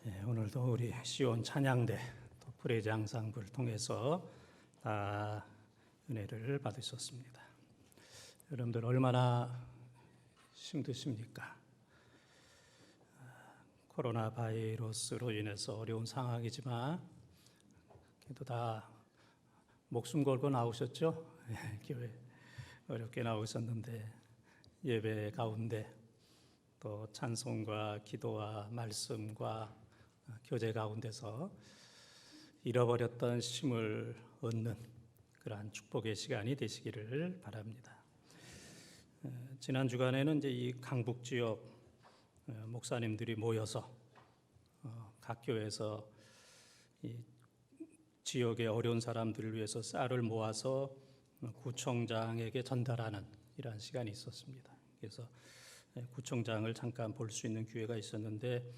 오늘도 우리 시온 찬양대 또 프레이즈 앙상블을 통해서 다 은혜를 받으셨습니다. 여러분들 얼마나 힘드십니까? 코로나 바이러스로 인해서 어려운 상황이지만 그래도 다 목숨 걸고 나오셨죠? 교회 어렵게 나오셨는데 예배 가운데 또 찬송과 기도와 말씀과 교제 가운데서 잃어버렸던 쉼을 얻는 그러한 축복의 시간이 되시기를 바랍니다. 지난 주간에는 이제 이 강북 지역 목사님들이 모여서 각 교회에서 이 지역의 어려운 사람들을 위해서 쌀을 모아서 구청장에게 전달하는 이러한 시간이 있었습니다. 그래서 구청장을 잠깐 볼 수 있는 기회가 있었는데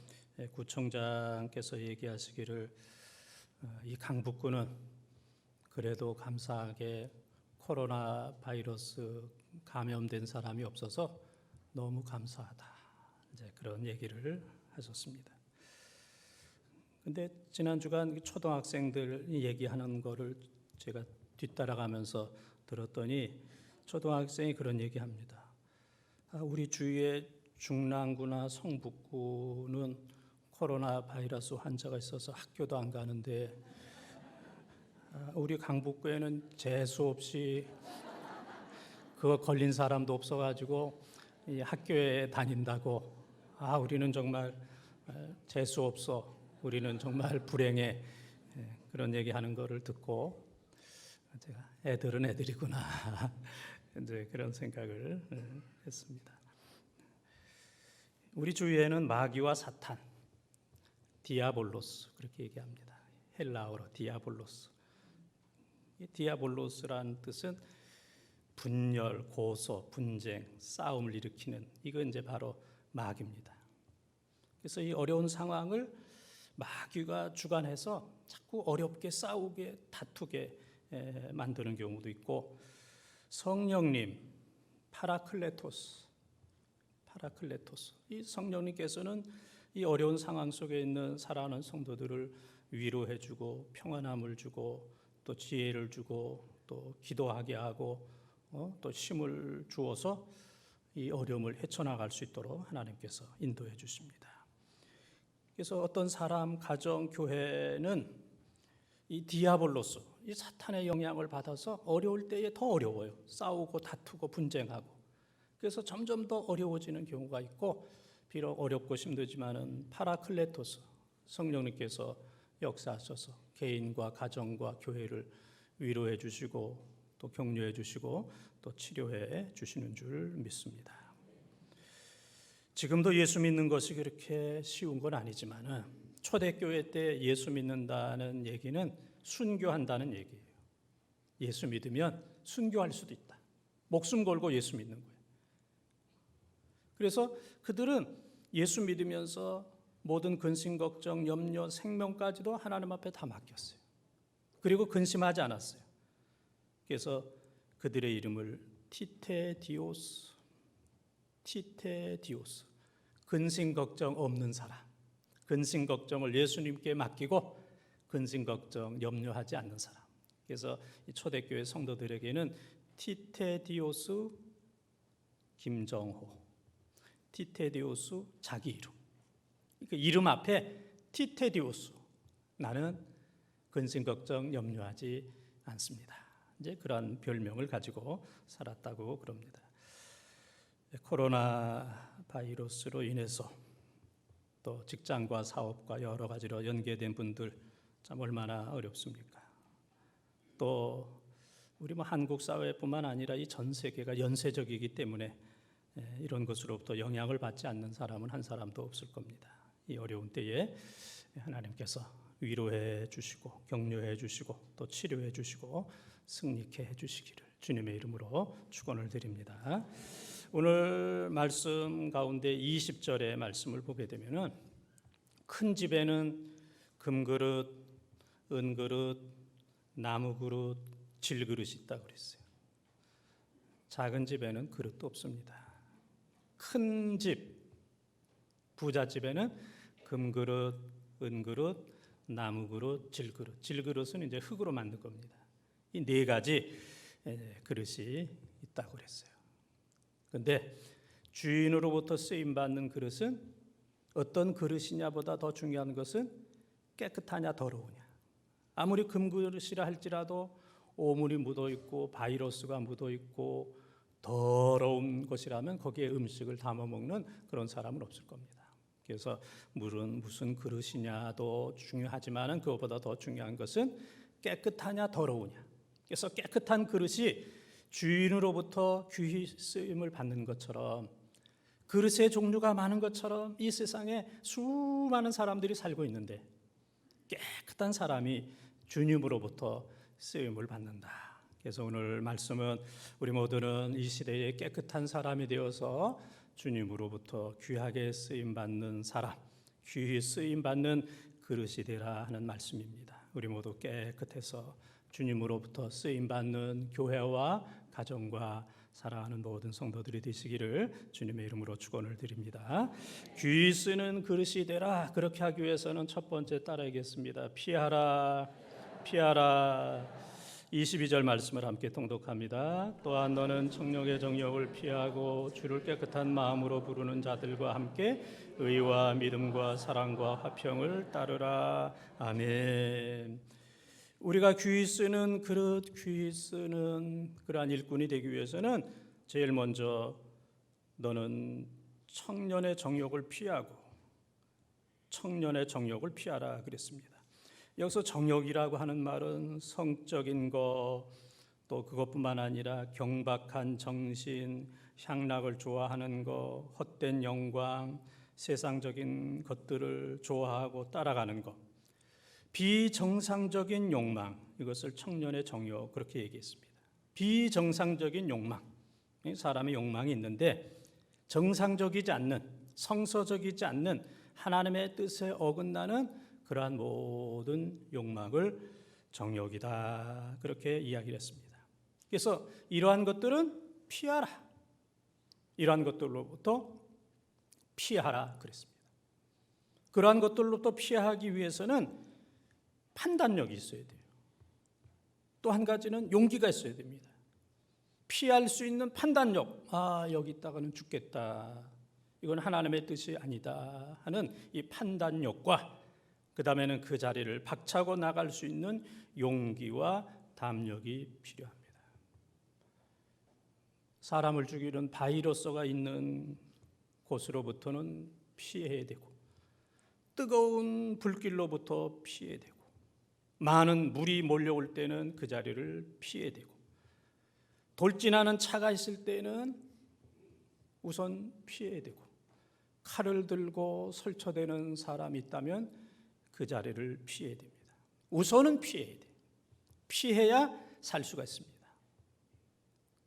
구청장께서 얘기하시기를 이 강북구는 그래도 감사하게 코로나 바이러스 감염된 사람이 없어서 너무 감사하다. 이제 그런 얘기를 하셨습니다. 근데 지난 주간 초등학생들이 얘기하는 거를 제가 뒤따라가면서 들었더니 초등학생이 그런 얘기합니다. 우리 주위에 중랑구나 성북구는 코로나 바이러스 환자가 있어서 학교도 안 가는데 우리 강북구에는 재수 없이 그거 걸린 사람도 없어가지고 학교에 다닌다고. 우리는 정말 재수 없어. 우리는 정말 불행해. 그런 얘기하는 거를 듣고 제가 애들은 애들이구나. 이제 그런 생각을 했습니다. 우리 주위에는 마귀와 사탄, 디아볼로스 그렇게 얘기합니다. 헬라어로 디아볼로스. 이 디아볼로스란 뜻은 분열, 고소, 분쟁, 싸움을 일으키는 이건 이제 바로 마귀입니다. 그래서 이 어려운 상황을 마귀가 주관해서 자꾸 어렵게 싸우게 다투게 만드는 경우도 있고, 성령님 파라클레토스 이 성령님께서는 이 어려운 상황 속에 있는 살아가는 성도들을 위로해주고 평안함을 주고 또 지혜를 주고 또 기도하게 하고 또 힘을 주어서 이 어려움을 헤쳐나갈 수 있도록 하나님께서 인도해 주십니다. 그래서 어떤 사람, 가정, 교회는 이 디아볼로스, 이 사탄의 영향을 받아서 어려울 때에 더 어려워요. 싸우고 다투고 분쟁하고. 그래서 점점 더 어려워지는 경우가 있고, 비록 어렵고 힘들지만은 파라클레토스, 성령님께서 역사하셔서 개인과 가정과 교회를 위로해 주시고 또 격려해 주시고 또 치료해 주시는 줄 믿습니다. 지금도 예수 믿는 것이 그렇게 쉬운 건 아니지만은 초대교회 때 예수 믿는다는 얘기는 순교한다는 얘기예요. 예수 믿으면 순교할 수도 있다. 목숨 걸고 예수 믿는 거예요. 그래서 그들은 예수 믿으면서 모든 근심, 걱정, 염려, 생명까지도 하나님 앞에 다 맡겼어요. 그리고 근심하지 않았어요. 그래서 그들의 이름을 티테디오스, 근심, 걱정 없는 사람, 근심, 걱정을 예수님께 맡기고 근심, 걱정, 염려하지 않는 사람. 그래서 이 초대교회 성도들에게는 티테디오스 김정호, 티테디오스 자기 이름. 그 이름 앞에 티테디오스, 나는 근심, 걱정, 염려하지 않습니다. 이제 그러한 별명을 가지고 살았다고 그럽니다. 코로나 바이러스로 인해서 또 직장과 사업과 여러 가지로 연계된 분들 참 얼마나 어렵습니까? 또 우리 한국 사회뿐만 아니라 이 전 세계가 연쇄적이기 때문에 이런 것으로부터 영향을 받지 않는 사람은 한 사람도 없을 겁니다. 이 어려운 때에 하나님께서 위로해 주시고 격려해 주시고 또 치료해 주시고 승리케 해 주시기를 주님의 이름으로 축원을 드립니다. 오늘 말씀 가운데 20절의 말씀을 보게 되면은 큰 집에는 금그릇, 은그릇, 나무그릇, 질그릇이 있다고 그랬어요. 작은 집에는 그릇도 없습니다. 큰 집, 부잣집에는 금그릇, 은그릇, 나무그릇, 질그릇. 질그릇은 이제 흙으로 만든 겁니다. 이 네 가지 그릇이 있다고 그랬어요. 그런데 주인으로부터 쓰임 받는 그릇은 어떤 그릇이냐보다 더 중요한 것은 깨끗하냐 더러우냐. 아무리 금그릇이라 할지라도 오물이 묻어 있고 바이러스가 묻어 있고 더러운 것이라면 거기에 음식을 담아 먹는 그런 사람은 없을 겁니다. 그래서 물은 무슨 그릇이냐도 중요하지만 그것보다 더 중요한 것은 깨끗하냐 더러우냐. 그래서 깨끗한 그릇이 주인으로부터 귀히 쓰임을 받는 것처럼, 그릇의 종류가 많은 것처럼 이 세상에 수많은 사람들이 살고 있는데 깨끗한 사람이 주님으로부터 쓰임을 받는다. 그래서 오늘 말씀은 우리 모두는 이 시대에 깨끗한 사람이 되어서 주님으로부터 귀하게 쓰임받는 사람, 귀히 쓰임받는 그릇이 되라 하는 말씀입니다. 우리 모두 깨끗해서 주님으로부터 쓰임받는 교회와 가정과 사랑하는 모든 성도들이 되시기를 주님의 이름으로 축원을 드립니다. 귀히 쓰는 그릇이 되라. 그렇게 하기 위해서는 첫 번째 따라야겠습니다. 피하라, 피하라. 22절 말씀을 함께 통독합니다. 또한 너는 청력의 정욕을 피하고 주를 깨끗한 마음으로 부르는 자들과 함께 의와 믿음과 사랑과 화평을 따르라. 아멘. 우리가 귀히 쓰는 그릇, 귀히 쓰는 그러한 일꾼이 되기 위해서는 제일 먼저 너는 청년의 정욕을 피하고, 청년의 정욕을 피하라 그랬습니다. 여기서 정욕이라고 하는 말은 성적인 것, 또 그것뿐만 아니라 경박한 정신, 향락을 좋아하는 것, 헛된 영광, 세상적인 것들을 좋아하고 따라가는 것, 비정상적인 욕망, 이것을 청년의 정욕 그렇게 얘기했습니다. 비정상적인 욕망, 사람의 욕망이 있는데 정상적이지 않는, 성서적이지 않는 하나님의 뜻에 어긋나는 그러한 모든 욕망을 정욕이다 그렇게 이야기를 했습니다. 그래서 이러한 것들은 피하라, 이러한 것들로부터 피하라 그랬습니다. 그러한 것들로부터 피하기 위해서는 판단력이 있어야 돼요. 또 한 가지는 용기가 있어야 됩니다. 피할 수 있는 판단력, 여기 있다가는 죽겠다, 이건 하나님의 뜻이 아니다 하는 이 판단력과 그 다음에는 그 자리를 박차고 나갈 수 있는 용기와 담력이 필요합니다. 사람을 죽이는 바이러스가 있는 곳으로부터는 피해야 되고, 뜨거운 불길로부터 피해야 되고, 많은 물이 몰려올 때는 그 자리를 피해야 되고, 돌진하는 차가 있을 때는 우선 피해야 되고, 칼을 들고 설쳐대는 사람이 있다면 그 자리를 피해야 됩니다. 우선은 피해야 돼요. 피해야 살 수가 있습니다.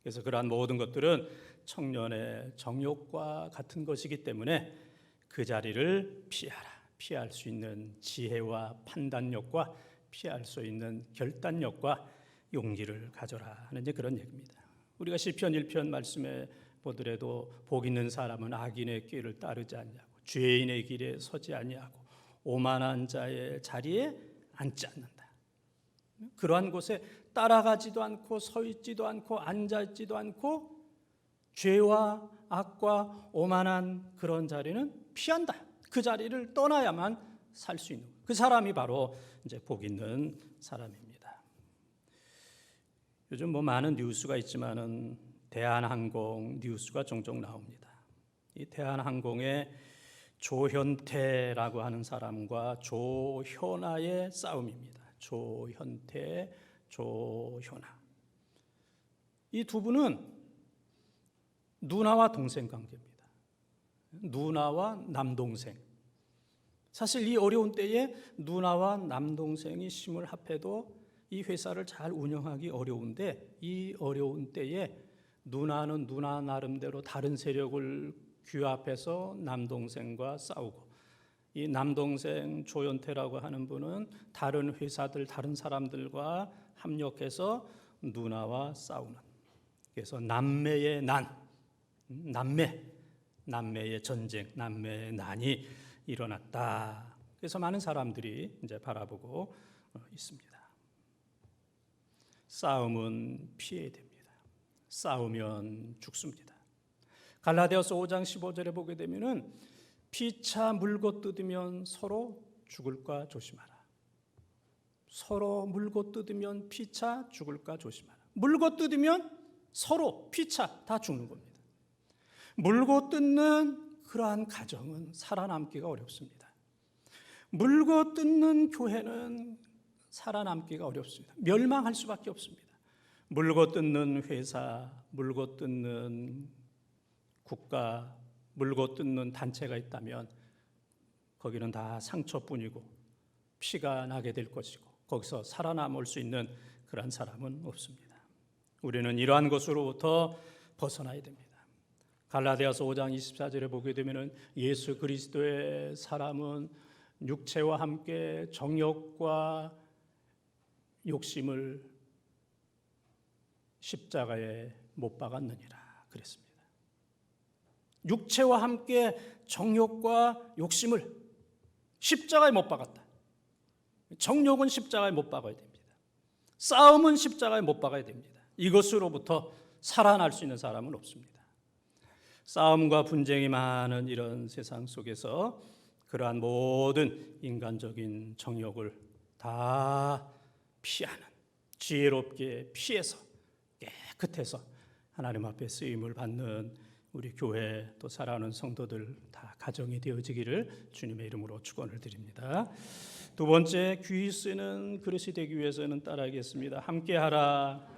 그래서 그러한 모든 것들은 청년의 정욕과 같은 것이기 때문에 그 자리를 피하라. 피할 수 있는 지혜와 판단력과 피할 수 있는 결단력과 용기를 가져라 하는 그런 얘기입니다. 우리가 시편 1편 말씀에 보더라도 복 있는 사람은 악인의 길을 따르지 아니하고 죄인의 길에 서지 아니하고 오만한 자의 자리에 앉지 않는다. 그러한 곳에 따라가지도 않고 서 있지도 않고 앉아 있지도 않고 죄와 악과 오만한 그런 자리는 피한다. 그 자리를 떠나야만 살 수 있는, 그 사람이 바로 이제 복 있는 사람입니다. 요즘 많은 뉴스가 있지만은 대한항공 뉴스가 종종 나옵니다. 이 대한항공의 조현태라고 하는 사람과 조현아의 싸움입니다. 조현태, 조현아. 이 두 분은 누나와 동생 관계입니다. 누나와 남동생. 사실 이 어려운 때에 누나와 남동생이 힘을 합해도 이 회사를 잘 운영하기 어려운데, 이 어려운 때에 누나는 누나 나름대로 다른 세력을 규합해서 남동생과 싸우고, 이 남동생 조현태라고 하는 분은 다른 회사들, 다른 사람들과 합력해서 누나와 싸우는, 그래서 남매의 난, 남매의 전쟁, 남매의 난이 일어났다 그래서 많은 사람들이 이제 바라보고 있습니다. 싸움은 피해야 됩니다. 싸우면 죽습니다. 갈라디아서 5장 15절에 보게 되면은 피차 물고 뜯으면 서로 죽을까 조심하라. 서로 물고 뜯으면 피차 죽을까 조심하라. 물고 뜯으면 서로 피차 다 죽는 겁니다. 물고 뜯는 그러한 가정은 살아남기가 어렵습니다. 물고 뜯는 교회는 살아남기가 어렵습니다. 멸망할 수밖에 없습니다. 물고 뜯는 회사, 물고 뜯는 국가, 물고 뜯는 단체가 있다면 거기는 다 상처뿐이고 피가 나게 될 것이고 거기서 살아남을 수 있는 그런 사람은 없습니다. 우리는 이러한 것으로부터 벗어나야 됩니다. 갈라디아서 5장 24절에 보게 되면 예수 그리스도의 사람은 육체와 함께 정욕과 욕심을 십자가에 못 박았느니라 그랬습니다. 육체와 함께 정욕과 욕심을 십자가에 못 박았다. 정욕은 십자가에 못 박아야 됩니다. 싸움은 십자가에 못 박아야 됩니다. 이것으로부터 살아날 수 있는 사람은 없습니다. 싸움과 분쟁이 많은 이런 세상 속에서 그러한 모든 인간적인 정욕을 다 피하는, 지혜롭게 피해서 깨끗해서 하나님 앞에 쓰임을 받는 우리 교회 또 살아가는 성도들 다 가정이 되어지기를 주님의 이름으로 축원을 드립니다. 두 번째, 귀 쓰는 그릇이 되기 위해서는 따라하겠습니다. 함께하라,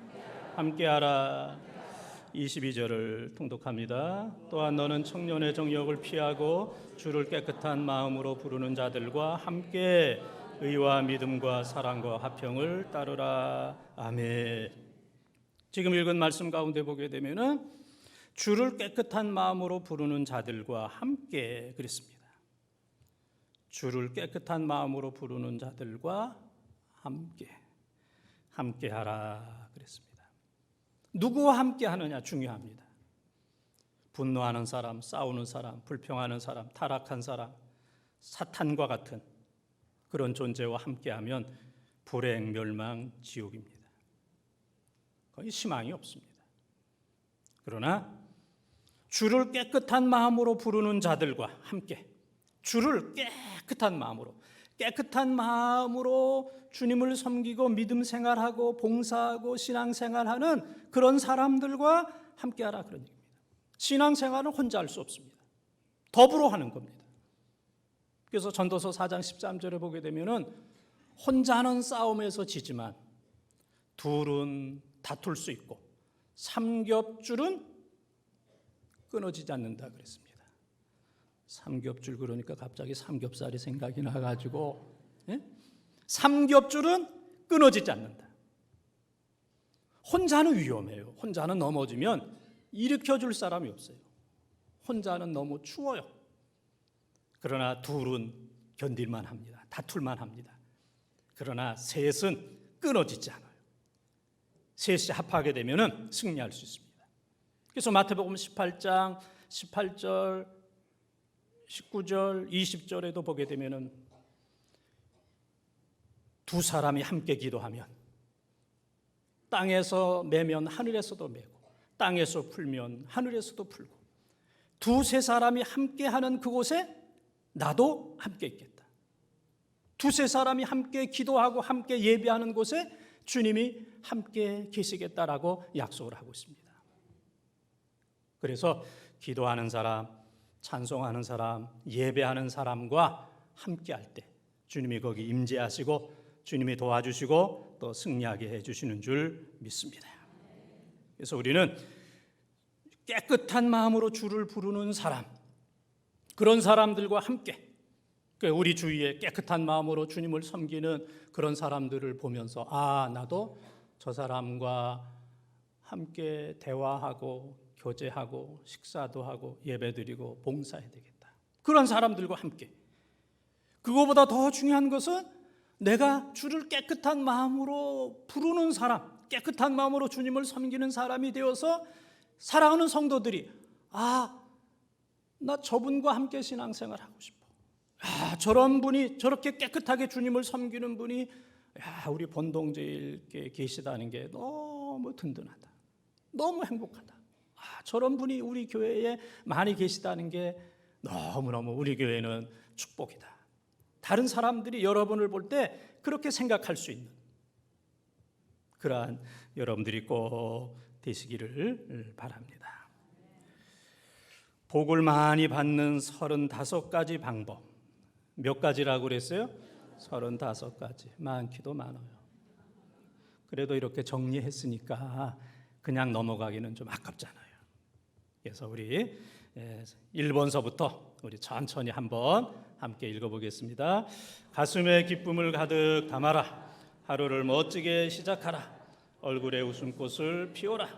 함께하라. 22절을 통독합니다. 또한 너는 청년의 정욕을 피하고 주를 깨끗한 마음으로 부르는 자들과 함께 의와 믿음과 사랑과 화평을 따르라. 아멘. 지금 읽은 말씀 가운데 보게 되면은 주를 깨끗한 마음으로 부르는 자들과 함께 그랬습니다. 주를 깨끗한 마음으로 부르는 자들과 함께하라 그랬습니다. 누구와 함께 하느냐 중요합니다. 분노하는 사람, 싸우는 사람, 불평하는 사람, 타락한 사람, 사탄과 같은 그런 존재와 함께하면 불행, 멸망, 지옥입니다. 거의 희망이 없습니다. 그러나 주를 깨끗한 마음으로 부르는 자들과 함께 주를 깨끗한 마음으로 주님을 섬기고 믿음 생활하고 봉사하고 신앙 생활하는 그런 사람들과 함께하라 그런 얘기입니다. 신앙 생활은 혼자 할 수 없습니다. 더불어 하는 겁니다. 그래서 전도서 4장 13절에 보게 되면은 혼자는 싸움에서 지지만 둘은 다툴 수 있고 삼겹줄은 끊어지지 않는다 그랬습니다. 삼겹줄 그러니까 갑자기 삼겹살이 생각이 나가지고 삼겹줄은 끊어지지 않는다. 혼자는 위험해요. 혼자는 넘어지면 일으켜줄 사람이 없어요. 혼자는 너무 추워요. 그러나 둘은 견딜만 합니다. 다툴만 합니다. 그러나 셋은 끊어지지 않아요. 셋이 합하게 되면 승리할 수 있습니다. 그래서 마태복음 18장 18절 19절 20절에도 보게 되면 두 사람이 함께 기도하면 땅에서 매면 하늘에서도 매고 땅에서 풀면 하늘에서도 풀고 두세 사람이 함께하는 그곳에 나도 함께 있겠다. 두세 사람이 함께 기도하고 함께 예배하는 곳에 주님이 함께 계시겠다라고 약속을 하고 있습니다. 그래서 기도하는 사람, 찬송하는 사람, 예배하는 사람과 함께할 때 주님이 거기 임재하시고 주님이 도와주시고 또 승리하게 해주시는 줄 믿습니다. 그래서 우리는 깨끗한 마음으로 주를 부르는 사람, 그런 사람들과 함께 우리 주위에 깨끗한 마음으로 주님을 섬기는 그런 사람들을 보면서 나도 저 사람과 함께 대화하고 교제하고 식사도 하고 예배드리고 봉사해야 되겠다. 그런 사람들과 함께. 그거보다 더 중요한 것은 내가 주를 깨끗한 마음으로 부르는 사람, 깨끗한 마음으로 주님을 섬기는 사람이 되어서 사랑하는 성도들이 나 저분과 함께 신앙생활 하고 싶어. 저런 분이 저렇게 깨끗하게 주님을 섬기는 분이 우리 본동제일교회에 계시다는 게 너무 든든하다. 너무 행복하다. 저런 분이 우리 교회에 많이 계시다는 게 너무너무 우리 교회는 축복이다. 다른 사람들이 여러분을 볼 때 그렇게 생각할 수 있는 그러한 여러분들이 꼭 되시기를 바랍니다. 복을 많이 받는 35가지 방법. 몇 가지라고 그랬어요? 35가지. 많기도 많아요. 그래도 이렇게 정리했으니까 그냥 넘어가기는 좀 아깝잖아요. 그래서 우리 1번서부터 우리 천천히 한번 함께 읽어보겠습니다. 가슴에 기쁨을 가득 담아라. 하루를 멋지게 시작하라. 얼굴에 웃음꽃을 피워라.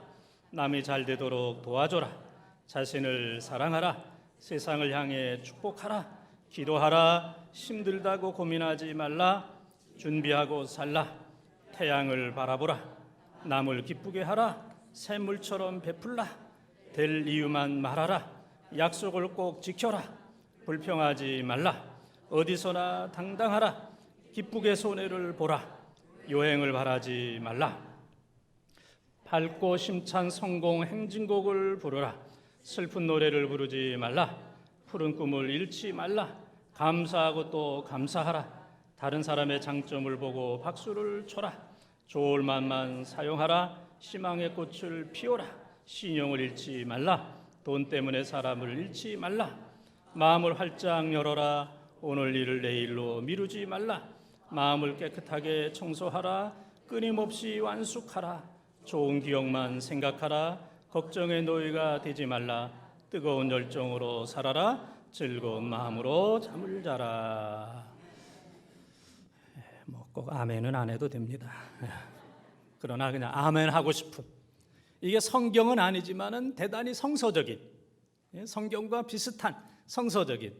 남이 잘 되도록 도와줘라. 자신을 사랑하라. 세상을 향해 축복하라. 기도하라. 힘들다고 고민하지 말라. 준비하고 살라. 태양을 바라보라. 남을 기쁘게 하라. 샘물처럼 베풀라. 될 이유만 말하라. 약속을 꼭 지켜라. 불평하지 말라. 어디서나 당당하라. 기쁘게 손해를 보라. 요행을 바라지 말라. 밝고 심찬 성공 행진곡을 부르라. 슬픈 노래를 부르지 말라. 푸른 꿈을 잃지 말라. 감사하고 또 감사하라. 다른 사람의 장점을 보고 박수를 쳐라. 좋을 만만 사용하라. 희망의 꽃을 피워라. 신용을 잃지 말라. 돈 때문에 사람을 잃지 말라. 마음을 활짝 열어라. 오늘 일을 내일로 미루지 말라. 마음을 깨끗하게 청소하라. 끊임없이 완숙하라. 좋은 기억만 생각하라. 걱정의 노예가 되지 말라. 뜨거운 열정으로 살아라. 즐거운 마음으로 잠을 자라. 꼭 아멘은 안 해도 됩니다. 그러나 그냥 아멘 하고 싶은, 이게 성경은 아니지만은 대단히 성서적인, 성경과 비슷한 성서적인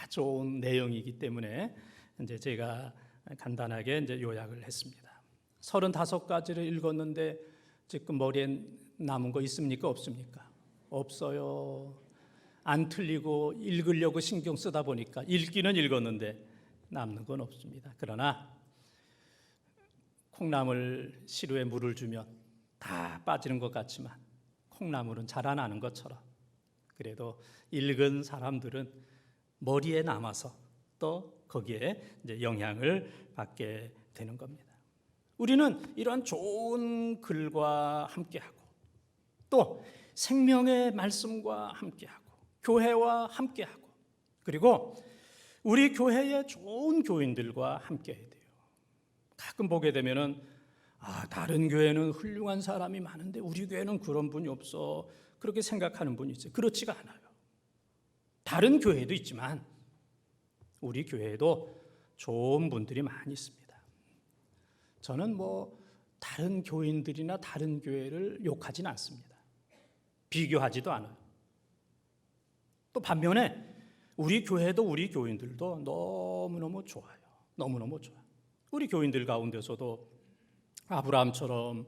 좋은 내용이기 때문에 이제 제가 간단하게 이제 요약을 했습니다. 35가지를 읽었는데 지금 머리에 남은 거 있습니까? 없습니까? 없어요. 안 틀리고 읽으려고 신경 쓰다 보니까 읽기는 읽었는데 남는 건 없습니다. 그러나 콩나물 시루에 물을 주면 다 빠지는 것 같지만 콩나물은 자라나는 것처럼 그래도 읽은 사람들은 머리에 남아서 또 거기에 이제 영향을 받게 되는 겁니다. 우리는 이런 좋은 글과 함께하고 또 생명의 말씀과 함께하고 교회와 함께하고 그리고 우리 교회의 좋은 교인들과 함께해야 돼요. 가끔 보게 되면은 다른 교회는 훌륭한 사람이 많은데 우리 교회는 그런 분이 없어, 그렇게 생각하는 분이 있어요. 그렇지가 않아요. 다른 교회도 있지만 우리 교회에도 좋은 분들이 많이 있습니다. 저는 다른 교인들이나 다른 교회를 욕하진 않습니다. 비교하지도 않아요. 또 반면에 우리 교회도 우리 교인들도 너무너무 좋아요. 너무너무 좋아요. 우리 교인들 가운데서도 아브라함처럼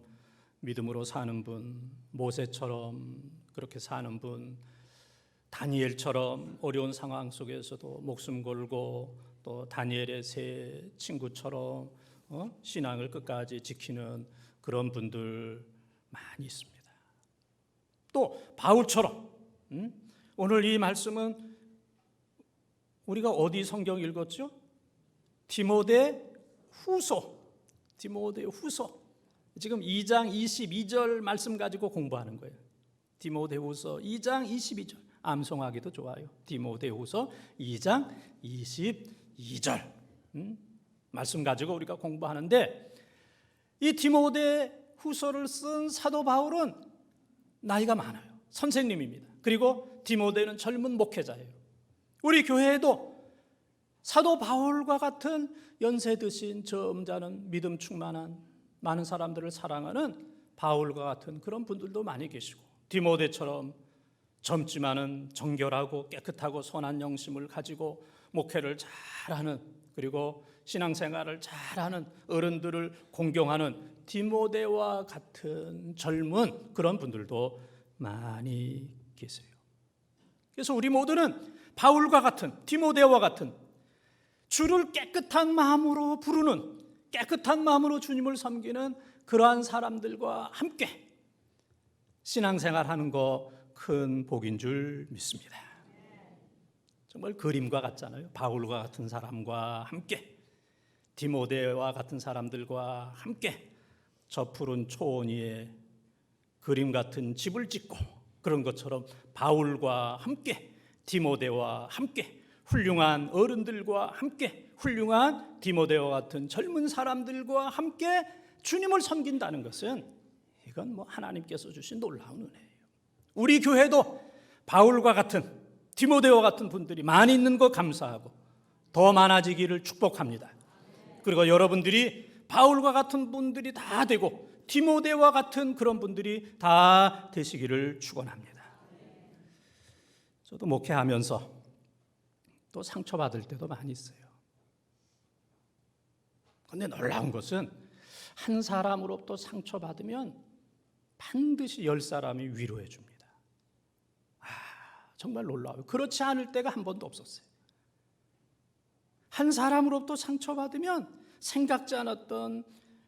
믿음으로 사는 분, 모세처럼 그렇게 사는 분, 다니엘처럼 어려운 상황 속에서도 목숨 걸고 또 다니엘의 세 친구처럼 신앙을 끝까지 지키는 그런 분들 많이 있습니다. 또 바울처럼 오늘 이 말씀은 우리가 어디 성경 읽었죠? 디모데후서. 지금 2장 22절 말씀 가지고 공부하는 거예요. 디모데후서 2장 22절. 암송하기도 좋아요. 디모데후서 2장 22절. 말씀 가지고 우리가 공부하는데 이 디모데후서를 쓴 사도 바울은 나이가 많아요. 선생님입니다. 그리고 디모데는 젊은 목회자예요. 우리 교회에도 사도 바울과 같은 연세 드신 점잖은 믿음 충만한 많은 사람들을 사랑하는 바울과 같은 그런 분들도 많이 계시고 디모데처럼 젊지만은 정결하고 깨끗하고 선한 영심을 가지고 목회를 잘하는 그리고 신앙생활을 잘하는 어른들을 공경하는 디모데와 같은 젊은 그런 분들도 많이 계세요. 그래서 우리 모두는 바울과 같은 디모데와 같은 주를 깨끗한 마음으로 부르는, 깨끗한 마음으로 주님을 섬기는 그러한 사람들과 함께 신앙생활하는 거 큰 복인 줄 믿습니다. 정말 그림과 같잖아요. 바울과 같은 사람과 함께, 디모데와 같은 사람들과 함께 저 푸른 초원 위에 그림 같은 집을 짓고, 그런 것처럼 바울과 함께, 디모데와 함께, 훌륭한 어른들과 함께, 훌륭한 디모데와 같은 젊은 사람들과 함께 주님을 섬긴다는 것은, 이건 하나님께서 주신 놀라운 은혜예요. 우리 교회도 바울과 같은, 디모데와 같은 분들이 많이 있는 거 감사하고 더 많아지기를 축복합니다. 그리고 여러분들이 바울과 같은 분들이 다 되고 디모데와 같은 그런 분들이 다 되시기를 축원합니다. 저도 목회하면서 또 상처받을 때도 많이 있어요. 그런데 놀라운 것은 한 사람으로부터 상처받으면 반드시 10사람이 위로해 줍니다. 정말 놀라워요. 그렇지 않을 때가 한 번도 없었어요. 한 사람으로부터 상처받으면 생각지 않았던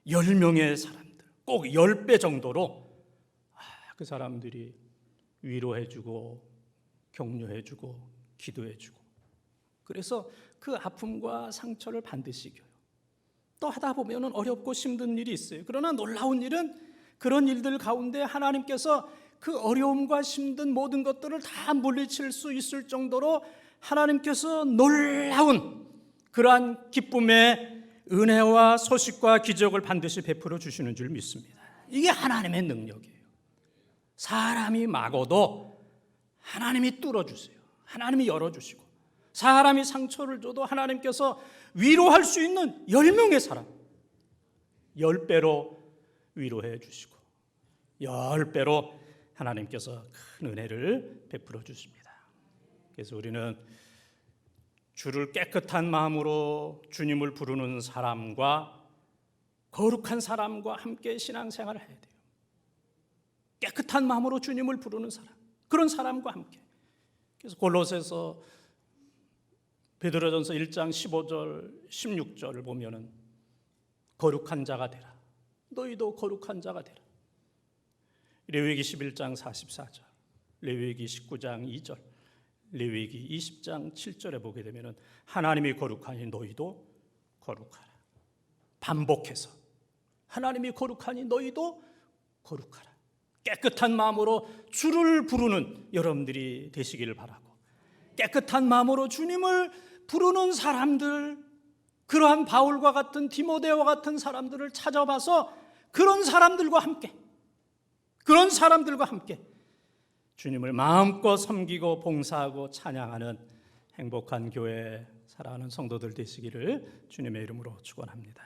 10명의 사람들, 꼭 10배 정도로 그 사람들이 위로해주고 격려해주고 기도해주고, 그래서 그 아픔과 상처를 반드시 이겨요. 또 하다 보면 어렵고 힘든 일이 있어요. 그러나 놀라운 일은 그런 일들 가운데 하나님께서 그 어려움과 힘든 모든 것들을 다 물리칠 수 있을 정도로 하나님께서 놀라운 그러한 기쁨의 은혜와 소식과 기적을 반드시 베풀어 주시는 줄 믿습니다. 이게 하나님의 능력이에요. 사람이 막어도 하나님이 뚫어주세요. 하나님이 열어주시고, 사람이 상처를 줘도 하나님께서 위로할 수 있는 10명의 사람, 10배로 위로해 주시고 10배로 하나님께서 큰 은혜를 베풀어 주십니다. 그래서 우리는 주를 깨끗한 마음으로 주님을 부르는 사람과 거룩한 사람과 함께 신앙생활을 해야 돼요. 깨끗한 마음으로 주님을 부르는 사람, 그런 사람과 함께. 그래서 골로새서 베드로전서 1장 15절 16절을 보면은 거룩한 자가 되라, 너희도 거룩한 자가 되라. 레위기 11장 44절, 레위기 19장 2절, 레위기 20장 7절에 보게 되면 하나님이 거룩하니 너희도 거룩하라. 반복해서 하나님이 거룩하니 너희도 거룩하라. 깨끗한 마음으로 주를 부르는 여러분들이 되시기를 바라고, 깨끗한 마음으로 주님을 부르는 사람들, 그러한 바울과 같은 디모데와 같은 사람들을 찾아봐서 그런 사람들과 함께 주님을 마음껏 섬기고 봉사하고 찬양하는 행복한 교회 살아가는 성도들 되시기를 주님의 이름으로 축원합니다.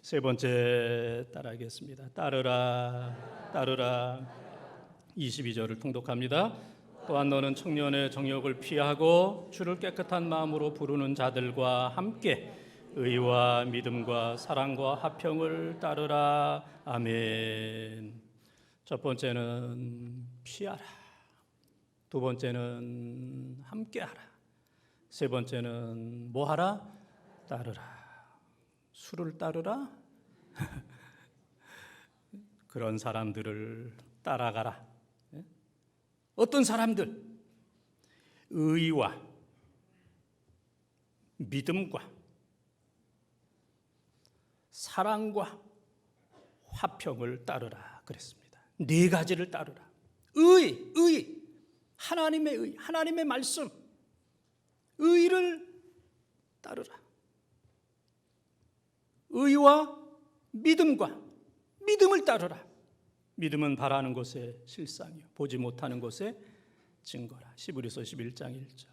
세 번째 따라하겠습니다. 따르라 따르라. 22절을 통독합니다. 또한 너는 청년의 정욕을 피하고 주를 깨끗한 마음으로 부르는 자들과 함께 의와 믿음과 사랑과 화평을 따르라. 아멘. 첫 번째는 피하라, 두 번째는 함께하라, 세 번째는 뭐하라? 따르라. 술을 따르라? 그런 사람들을 따라가라. 어떤 사람들? 의와 믿음과 사랑과 화평을 따르라 그랬습니다. 네 가지를 따르라. 의, 하나님의 의, 하나님의 말씀, 의를 따르라. 의와 믿음을 따르라. 믿음은 바라는 것의 실상이요, 보지 못하는 것의 증거라. 히브리서 11장 1절.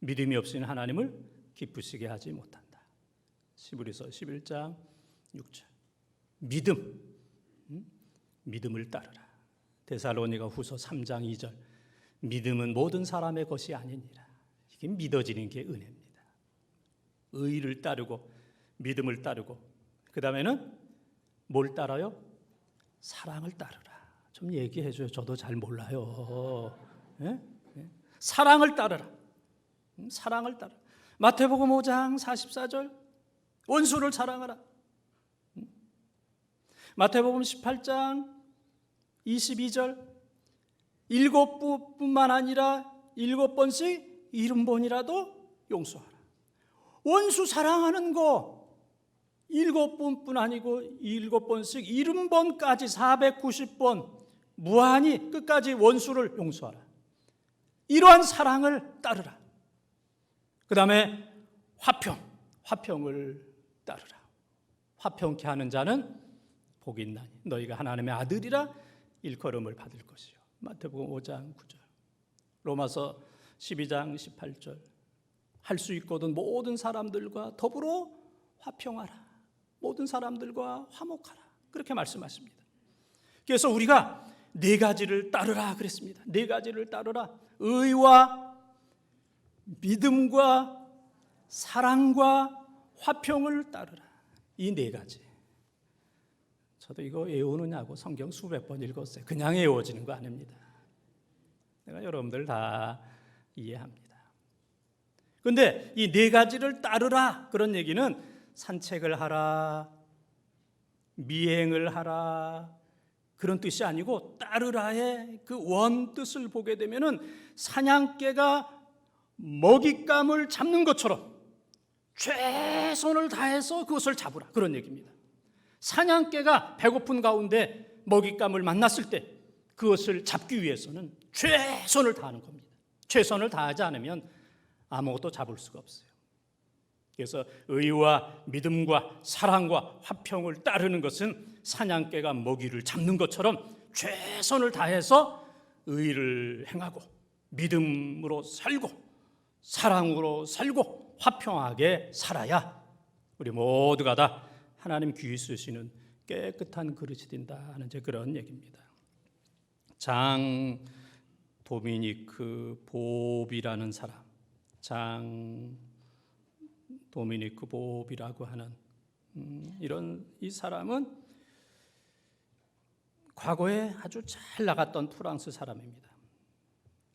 믿음이 없이는 하나님을 기쁘시게 하지 못한다. 히브리서 11장 6절. 믿음을 따르라. 데살로니가 후서 3장 2절. 믿음은 모든 사람의 것이 아니니라. 이게 믿어지는 게 은혜입니다. 의를 따르고 믿음을 따르고, 그 다음에는 뭘 따라요? 사랑을 따르라. 좀 얘기해 줘요. 저도 잘 몰라요. 예? 사랑을 따르라. 사랑을 따라. 마태복음 5장 44절 원수를 사랑하라. 마태복음 18장 22절 7번뿐만 아니라 7번씩 70번이라도 용서하라. 원수 사랑하는 거 7번뿐 아니고 7번씩 70번까지 490번 무한히 끝까지 원수를 용서하라. 이러한 사랑을 따르라. 그 다음에 화평을 따르라. 화평케 하는 자는 복이 있나니 너희가 하나님의 아들이라 일컬음을 받을 것이요. 마태복음 5장 9절, 로마서 12장 18절. 할 수 있거든 모든 사람들과 더불어 화평하라. 모든 사람들과 화목하라. 그렇게 말씀하십니다. 그래서 우리가 4가지를 따르라 그랬습니다. 4가지를 따르라. 의와 믿음과 사랑과 화평을 따르라. 이 4가지. 저도 이거 외우느냐고 성경 수백 번 읽었어요. 그냥 외워지는 거 아닙니다. 내가 여러분들 다 이해합니다. 그런데 이 4가지를 따르라 그런 얘기는 산책을 하라, 미행을 하라 그런 뜻이 아니고 따르라의 그 원뜻을 보게 되면은 사냥개가 먹잇감을 잡는 것처럼 최선을 다해서 그것을 잡으라 그런 얘기입니다. 사냥개가 배고픈 가운데 먹잇감을 만났을 때 그것을 잡기 위해서는 최선을 다하는 겁니다. 최선을 다하지 않으면 아무것도 잡을 수가 없어요. 그래서 의와 믿음과 사랑과 화평을 따르는 것은 사냥개가 먹이를 잡는 것처럼 최선을 다해서 의를 행하고 믿음으로 살고 사랑으로 살고 화평하게 살아야 우리 모두가 다 하나님 귀히 쓰시는 깨끗한 그릇이 된다 하는 그런 얘기입니다. 장 도미니크 봅이라는 사람, 장 도미니크 봅이라고 하는 이 사람은 과거에 아주 잘 나갔던 프랑스 사람입니다.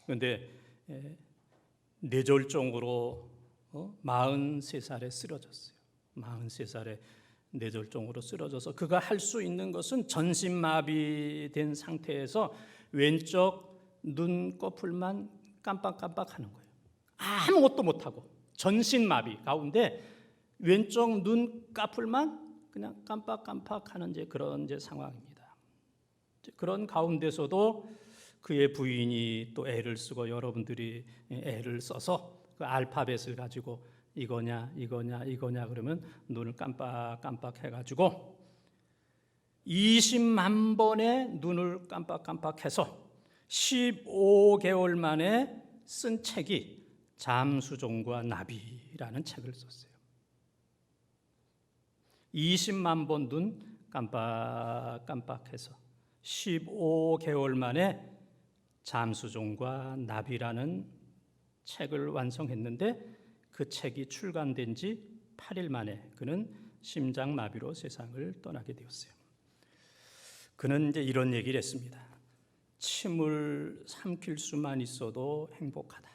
그런데 뇌졸중으로 43살에 쓰러졌어요. 43살에 뇌졸중으로 쓰러져서 그가 할 수 있는 것은 전신마비된 상태에서 왼쪽 눈꺼풀만 깜빡깜빡하는 거예요. 아무것도 못하고 전신마비 가운데 왼쪽 눈꺼풀만 그냥 깜빡깜빡하는 그런 상황입니다. 그런 가운데서도 그의 부인이 또 애를 쓰고 여러분들이 애를 써서 그 알파벳을 가지고 이거냐 그러면 눈을 깜빡깜빡 해가지고 20만 번의 눈을 깜빡깜빡해서 15개월 만에 쓴 책이 잠수종과 나비라는 책을 썼어요. 20만 번 눈 깜빡깜빡해서 15개월 만에 잠수종과 나비라는 책을 완성했는데 그 책이 출간된 지 8일 만에 그는 심장마비로 세상을 떠나게 되었어요. 그는 이런 얘기를 했습니다. 침을 삼킬 수만 있어도 행복하다.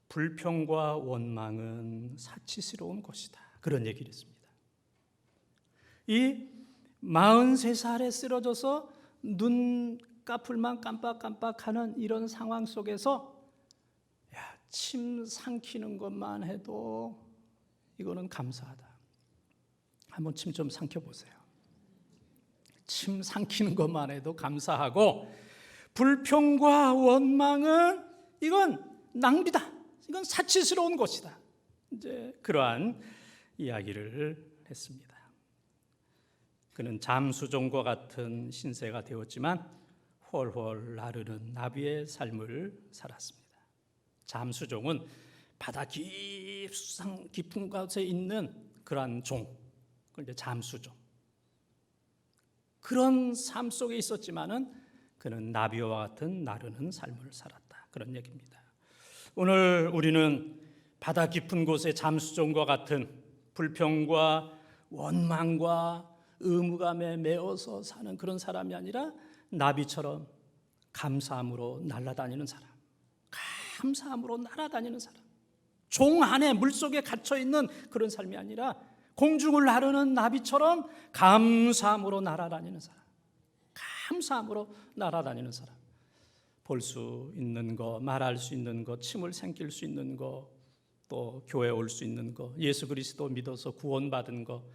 불평과 원망은 사치스러운 것이다. 그런 얘기를 했습니다. 이 43살에 쓰러져서 눈꺼풀만 깜빡깜빡하는 이런 상황 속에서 침 삼키는 것만 해도 이거는 감사하다. 한번 침 좀 삼켜보세요. 침 삼키는 것만 해도 감사하고 불평과 원망은 이건 낭비다. 이건 사치스러운 것이다. 그러한 이야기를 했습니다. 그는 잠수종과 같은 신세가 되었지만 훨훨 나르는 나비의 삶을 살았습니다. 잠수종은 바다 깊은 곳에 있는 그러한 종, 그런데 잠수종. 그런 삶 속에 있었지만은 그는 나비와 같은 나르는 삶을 살았다. 그런 얘기입니다. 오늘 우리는 바다 깊은 곳의 잠수종과 같은 불평과 원망과 의무감에 매어서 사는 그런 사람이 아니라 나비처럼 감사함으로 날아다니는 사람, 감사함으로 날아다니는 사람, 종 안에 물속에 갇혀 있는 그런 삶이 아니라 공중을 나르는 나비처럼 감사함으로 날아다니는 사람. 감사함으로 날아다니는 사람. 볼 수 있는 거, 말할 수 있는 거, 침을 삼킬 수 있는 거, 또 교회 올 수 있는 거, 예수 그리스도 믿어서 구원받은 거,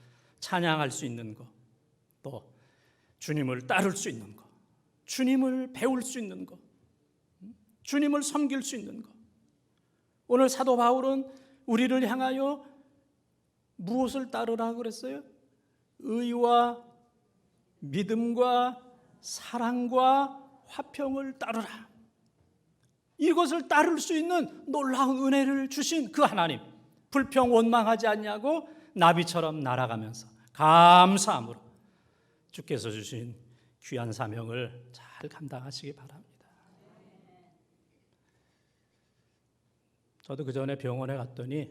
찬양할 수 있는 거, 또 주님을 따를 수 있는 거, 주님을 배울 수 있는 거, 주님을 섬길 수 있는 거. 오늘 사도 바울은 우리를 향하여 무엇을 따르라고 그랬어요? 의와 믿음과 사랑과 화평을 따르라. 이것을 따를 수 있는 놀라운 은혜를 주신 그 하나님, 불평 원망하지 않냐고 나비처럼 날아가면서 감사함으로 주께서 주신 귀한 사명을 잘 감당하시기 바랍니다. 저도 그 전에 병원에 갔더니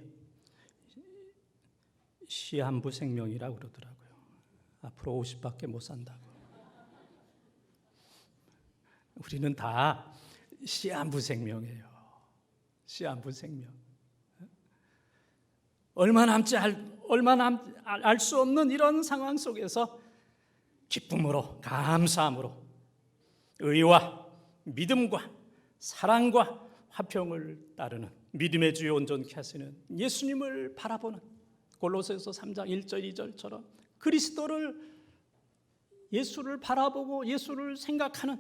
시한부 생명이라고 그러더라고요. 앞으로 50밖에 못 산다고. 우리는 다 시한부 생명이에요. 시한부 생명. 얼마 남지 알 수 없는 이런 상황 속에서 기쁨으로 감사함으로 의와 믿음과 사랑과 화평을 따르는 믿음의 주요 온전케 하시는 예수님을 바라보는 골로새서 3장 1절 2절처럼 그리스도를 예수를 바라보고 예수를 생각하는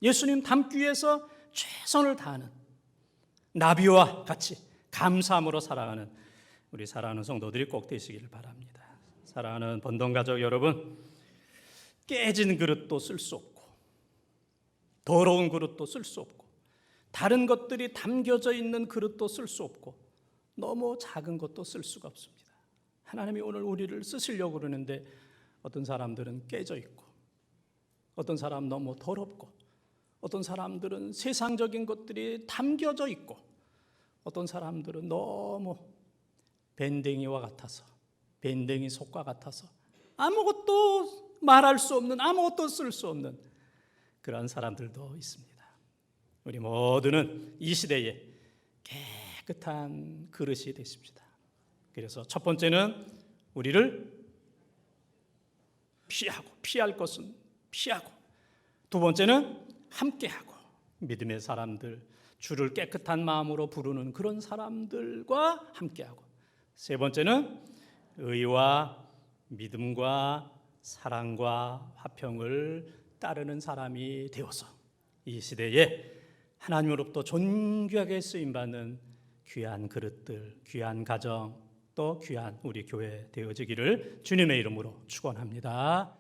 예수님 닮기 위해서 최선을 다하는 나비와 같이 감사함으로 살아가는 우리 사랑하는 성도들이 꼭 되시기를 바랍니다. 사랑하는 번동가족 여러분, 깨진 그릇도 쓸 수 없고 더러운 그릇도 쓸 수 없고 다른 것들이 담겨져 있는 그릇도 쓸 수 없고 너무 작은 것도 쓸 수가 없습니다. 하나님이 오늘 우리를 쓰시려고 그러는데 어떤 사람들은 깨져 있고 어떤 사람은 너무 더럽고 어떤 사람들은 세상적인 것들이 담겨져 있고 어떤 사람들은 너무 밴댕이와 같아서 밴댕이 속과 같아서 아무것도 말할 수 없는 아무것도 쓸 수 없는 그런 사람들도 있습니다. 우리 모두는 이 시대에 깨끗한 그릇이 되십시다. 그래서 첫 번째는 우리를 피할 것은 피하고 두 번째는 함께하고 믿음의 사람들 주를 깨끗한 마음으로 부르는 그런 사람들과 함께하고 세 번째는 의와 믿음과 사랑과 화평을 따르는 사람이 되어서 이 시대에 하나님으로부터 존귀하게 쓰임받는 귀한 그릇들, 귀한 가정, 또 귀한 우리 교회 되어지기를 주님의 이름으로 축원합니다.